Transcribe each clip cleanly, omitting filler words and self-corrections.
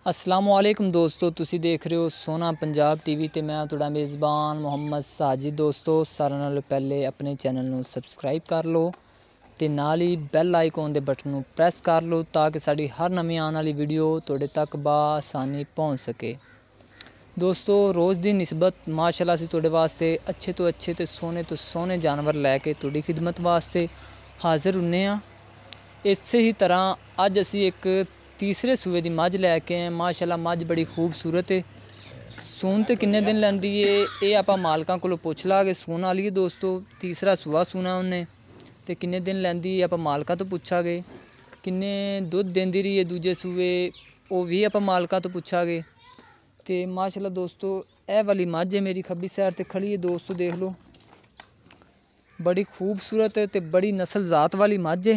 असलामुअलैकुम दोस्तों, तुसी देख रहे हो सोना पंजाब टीवी ते मैं तुहाडा मेज़बान मोहम्मद साजिद। दोस्तों सारे नालों पहले अपने चैनल नूं सबसक्राइब कर लो ते नाल ही बैल आइकॉन दे बटन नूं प्रेस कर लो ताकि साडी हर नवीं आने वाली वीडियो तुहाडे तक बआसानी पहुँच सके। दोस्तों रोज़ दी निस्बत माशाअल्लाह असीं तुहाडे वास्ते अच्छे तो सोने जानवर लैके तुहाडी खिदमत वास्ते हाज़र हुन्ने आं। इस ही तरह अज असीं एक तीसरे सूए की मझ लैके आए। माशाअल्लाह मझ बड़ी खूबसूरत है। सून तो किन्ने दिन लैंदी है ये आपां मालकां कोलों पुछ लांगे। सून वाली है दोस्तों, तीसरा सूआ सूना उन्हें तो किन्ने दिन लैंदी है आपां मालकां तो पुछांगे। किन्ने दुध देंदी रही है दूजे सूए वो भी आपां मालकां तो पुछांगे। तो माशाअल्लाह दोस्तों यह वाली मझ है मेरी खब्बी साइड ते खड़ी है। दोस्तों देख लो बड़ी खूबसूरत है तो बड़ी नस्ल जात वाली मझ है।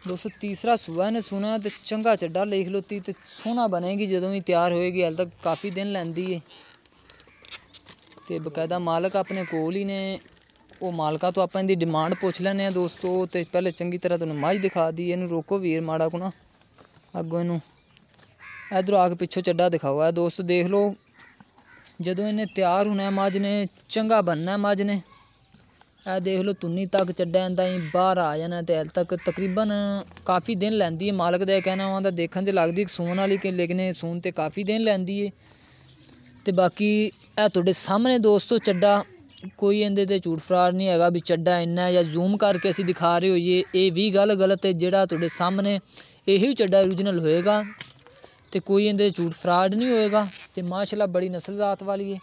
दोस्तों तीसरा सूआ ने सुना तो चंगा चड्डा ले खलोती तो सोहना बनेगी जदों भी तैयार होएगी। हाल तक काफ़ी दिन लैंदी है तो बकायदा मालक अपने कोल ही ने। वो मालका तो आप इनकी डिमांड पुछ लैने दोस्तों। तो पहले चंगी तरह तुहानूं मझ दिखा दी। इनू रोको वीर माड़ा को ना अगों इनू इधरों आके पिछों चड्डा दिखाओ है। दोस्तों देख लो जदों इन्हें तैयार होना है मझ ने चंगा बनना है मझ ने। यह देख लो तुन्नी तक चड्डा इंदा ही बाहर आ जाना तो हाल तक तकरीबन काफ़ी दिन लैंदी है। मालक का कहना वहाँ देखने से लगती सून वाली कि लेकिन सून तो काफ़ी दिन लैंदी है। तो बाकी यह तुहाडे सामने दोस्तों चड्डा कोई इहदे ते झूठ फराड नहीं हैगा भी चड्डा इन्ना या जूम करके असीं दिखा रहे होइए ये भी गल गलत है। जिहड़ा तुहाडे सामने यही चड्डा ओरिजिनल होएगा तो कोई इहदे झूठ फराड नहीं होएगा। तो माशाअल्लाह बड़ी नस्ल जात वाली है।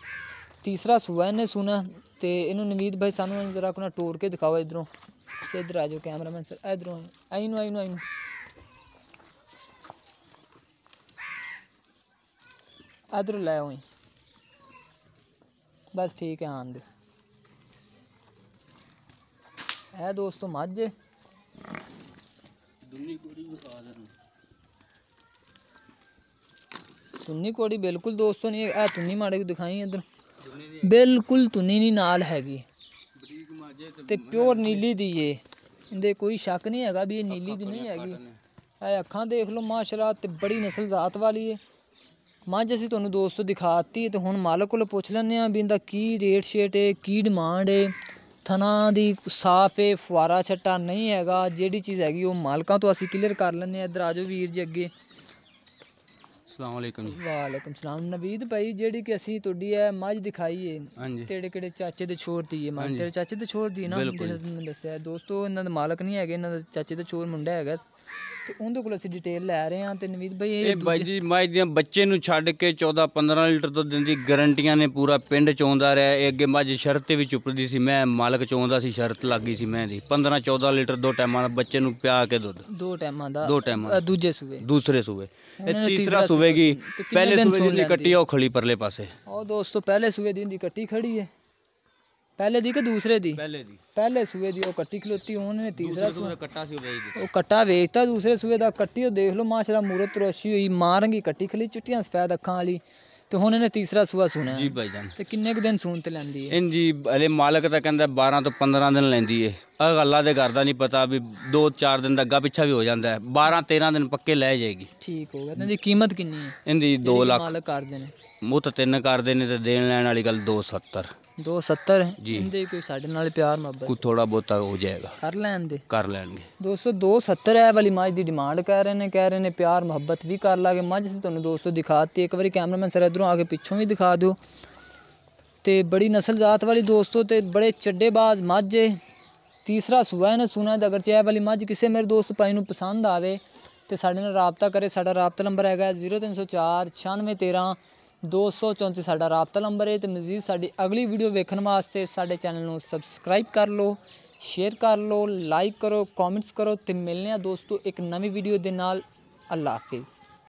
तीसरा सूआ इन्हें सुना तो इन्हों नवीद भाई सानू जरा को टोर के दिखाओ इधरों से। इधर आ जाओ कैमरामैन सर, इधरों आई इधर लै आओ बस ठीक है। हाँ दे है दोस्तों मझ तुन्नी कोड़ी बिल्कुल दोस्तों नहीं है। तुन्नी माड़े को दिखाई इधर बिल्कुल तुन्नी नहीं नाल हैगी ते प्योर नीली दी है। इंदे कोई शक नहीं हैगा भी ये नीली दी नहीं हैगी। अखां देख लो माशाअल्लाह ते बड़ी नस्ल जात वाली है। मझ असीं तुहानूं दोस्तों दिखाती है तो हुण मालक कोलों पुछ लैंदे आं भी इंदा की रेट शेट है की डिमांड है। थना दी साफ है फुआरा छट्टा नहीं हैगा। जिहड़ी चीज़ हैगी वो मालकां तो असीं क्लीयर कर लैंदे आं। इधर आ जाओ वीर जी अगे। वालेकुम सलाम नवीद भाई जेडी कि असी तुहाडी है मझ दिखाई है तेरे केड़े चाचे दे छोर दी है। मझ तेरे चाचे दे छोर दी ना जिन्हें दस्सिया दोस्तों। इन्हां दा मालक नहीं है, इन्हां दा चाचे दे छोर मुंडा है तो उनके कोल असीं डिटेल लै रहे हैं। तो नवीद भाई ये भाई जी मझ दियां बच्चे नूं छड्ड के 14-15 लीटर दुध दिंदी गारंटियां ने। पूरा पिंड चोंदा रहा है। अगे मझ शर्त ते भी चुपदी सी। मैं मालक चोंदा सी शर्त लग गई सी मैं दी 15-14 लीटर 2 टाइमां दा बच्चे नूं पिया के दुध 2 टाइमां दा दूजे सूबे दूसरे सूबे तीसरा सूबे की पहले सूबे दी कट्टी है खड़ी परले पासे। और दोस्तों पहले सूबे दी कट्टी खड़ी है। पहले दी कि दूसरे दी? पहले सूबे दी कट्टी खलोती। उन्होंने तीसरा वो कट्टा वेचता दूसरे सूबे दा। कट्टी देख लो माशाअल्लाह मूरत तरोशी हुई मां रंगी कट्टी खली चिट्टियां सफेद अखां वाली। तो हुण इन्हें तीसरा सूआ सुना जी भाई जान। ते किन्ने क दिन सून ते लैंदी है? जी अरे मालक तो कहता 12 तो 15 दिन लैंदी है। गल्ला तो करदा नहीं पता भी 2-4 दिन अग्गा पिछा भी हो जाता है। 12-13 दिन पक्के लै जाएगी। ठीक हो गया। इनकी कीमत कितनी है? इनकी 2 लाख मालक करदे ने। मुँह तो 3 करदे ने ते देन लैन वाली गल 270 270 जी। इनदे कोई साडे नाल प्यार मोहब्बत कुछ थोड़ा बहुता हो जाएगा कर लेंगे दोस्तों। 270 है वाली मझ की डिमांड कह रहे हैं प्यार मोहब्बत भी कर लागे। मझ से तुहानूं दोस्तों दिखाती एक बार कैमरामैन सर इधरों आके पिछों भी दिखा दो। तो बड़ी नस्ल जात वाली दोस्तों तो बड़े चड्डेबाज मझ है। तीसरा सूआ इन्हें सुना तो अगर चाहे वाली मझ किसी मेरे दोस्त भाई नूं पसंद आवे तो साडे नाल राबता करे। साडा राबता नंबर है 0304 9613 234 साडा राबता नंबर है। तो मजीद साडी अगली वीडियो वेखण वास्ते साडे चैनल नूं सबसक्राइब कर लो, शेयर कर लो, लाइक करो, कॉमेंट्स करो। तो मिलने दोस्तों एक नवी वीडियो दे नाल। अल्लाह हाफिज़।